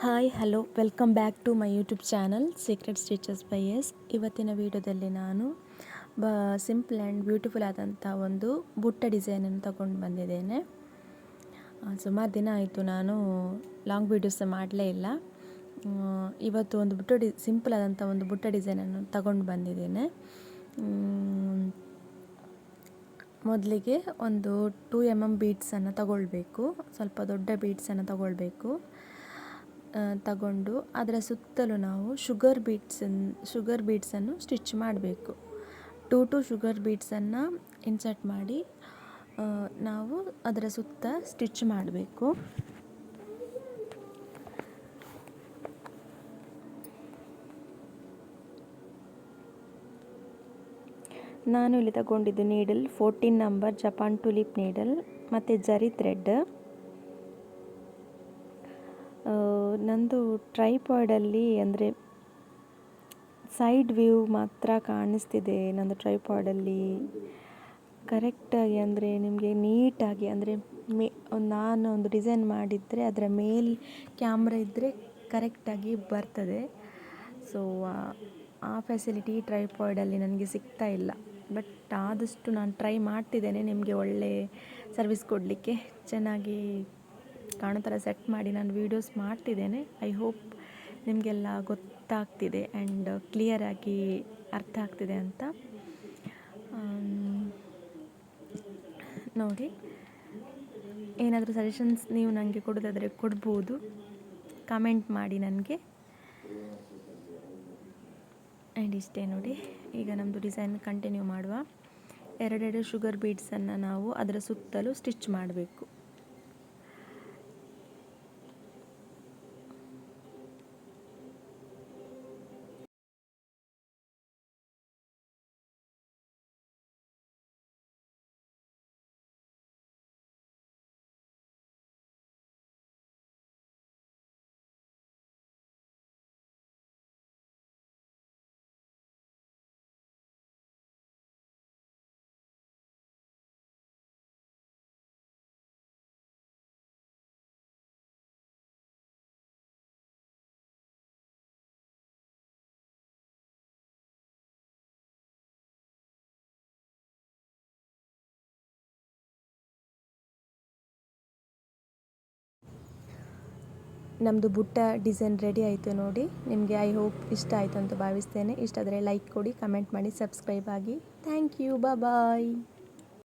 Hi hello welcome back to my YouTube channel secret stitches by S. ಇವತ್ತಿನ ವಿಡಿಯೋದಲ್ಲಿ ನಾನು simple and beautiful ಆದಂಥ ಒಂದು ಬುಟ್ಟ ಡಿಸೈನನ್ನು ತಗೊಂಡು ಬಂದಿದ್ದೇನೆ. ಸುಮಾರು ದಿನ ಆಯಿತು ನಾನು ಲಾಂಗ್ ವೀಡಿಯೋಸ್ ಮಾಡಲೇ ಇಲ್ಲ. ಇವತ್ತು ಒಂದು ಸಿಂಪಲ್ ಆದಂಥ ಒಂದು ಬುಟ್ಟ ಡಿಸೈನನ್ನು ತಗೊಂಡು ಬಂದಿದ್ದೇನೆ. ಮೊದಲಿಗೆ ಒಂದು 2 mm ಬೀಡ್ಸನ್ನು ತಗೊಳ್ಬೇಕು. ಸ್ವಲ್ಪ ದೊಡ್ಡ ಬೀಡ್ಸನ್ನು ತಗೊಳ್ಬೇಕು. ತಗೊಂಡು ಅದರ ಸುತ್ತಲೂ ನಾವು ಶುಗರ್ ಬೀಡ್ಸನ್ನು ಸ್ಟಿಚ್ ಮಾಡಬೇಕು. 2 ಶುಗರ್ ಬೀಡ್ಸನ್ನು ಇನ್ಸರ್ಟ್ ಮಾಡಿ ನಾವು ಅದರ ಸುತ್ತ ಸ್ಟಿಚ್ ಮಾಡಬೇಕು. ನಾನು ಇಲ್ಲಿ ತಗೊಂಡಿದ್ದು needle 14 number Japan tulip needle ಮತ್ತು ಜರಿ ಥ್ರೆಡ್. ನಂದು ಟ್ರೈಪಾಡಲ್ಲಿ ಅಂದರೆ ಸೈಡ್ ವ್ಯೂ ಮಾತ್ರ ಕಾಣಿಸ್ತಿದೆ. ನಂದು ಟ್ರೈಪಾಡಲ್ಲಿ ಕರೆಕ್ಟಾಗಿ ಅಂದರೆ ನಿಮಗೆ ನೀಟಾಗಿ ಅಂದರೆ ನಾನು ಒಂದು ಡಿಸೈನ್ ಮಾಡಿದರೆ ಅದರ ಮೇಲೆ ಕ್ಯಾಮ್ರಾ ಇದ್ದರೆ ಕರೆಕ್ಟಾಗಿ ಬರ್ತದೆ. ಸೊ ಆ ಫೆಸಿಲಿಟಿ ಟ್ರೈಪಾಡಲ್ಲಿ ನನಗೆ ಸಿಗ್ತಾ ಇಲ್ಲ. ಬಟ್ ಆದಷ್ಟು ನಾನು ಟ್ರೈ ಮಾಡ್ತಿದ್ದೇನೆ ನಿಮಗೆ ಒಳ್ಳೆ ಸರ್ವಿಸ್ ಕೊಡಲಿಕ್ಕೆ. ಚೆನ್ನಾಗಿ ಕಾಣೋ ಥರ ಸೆಟ್ ಮಾಡಿ ನಾನು ವೀಡಿಯೋಸ್ ಮಾಡ್ತಿದ್ದೇನೆ. ಐ ಹೋಪ್ ನಿಮಗೆಲ್ಲ ಗೊತ್ತಾಗ್ತಿದೆ ಆ್ಯಂಡ್ ಕ್ಲಿಯರಾಗಿ ಅರ್ಥ ಆಗ್ತಿದೆ ಅಂತ. ನೋಡಿ, ಏನಾದರೂ ಸಜೆಷನ್ಸ್ ನೀವು ನನಗೆ ಕೊಡೋದಾದರೆ ಕೊಡ್ಬೋದು, ಕಮೆಂಟ್ ಮಾಡಿ ನನಗೆ. ಆ್ಯಂಡ್ ಇಷ್ಟೇ ನೋಡಿ, ಈಗ ನಮ್ಮದು ಡಿಸೈನ್ ಕಂಟಿನ್ಯೂ ಮಾಡುವ. 2 ಶುಗರ್ ಬೀಡ್ಸನ್ನು ನಾವು ಅದರ ಸುತ್ತಲೂ ಸ್ಟಿಚ್ ಮಾಡಬೇಕು. ನಮ್ಮದು ಬುಟ್ಟ ಡಿಸೈನ್ ರೆಡಿ ಆಯಿತು ನೋಡಿ. ನಿಮಗೆ ಐ ಹೋಪ್ ಇಷ್ಟ ಆಯಿತು ಅಂತ ಭಾವಿಸ್ತೇನೆ. ಇಷ್ಟ ಆದರೆ ಲೈಕ್ ಕೊಡಿ, ಕಮೆಂಟ್ ಮಾಡಿ, ಸಬ್ಸ್ಕ್ರೈಬ್ ಆಗಿ. Thank you, bye.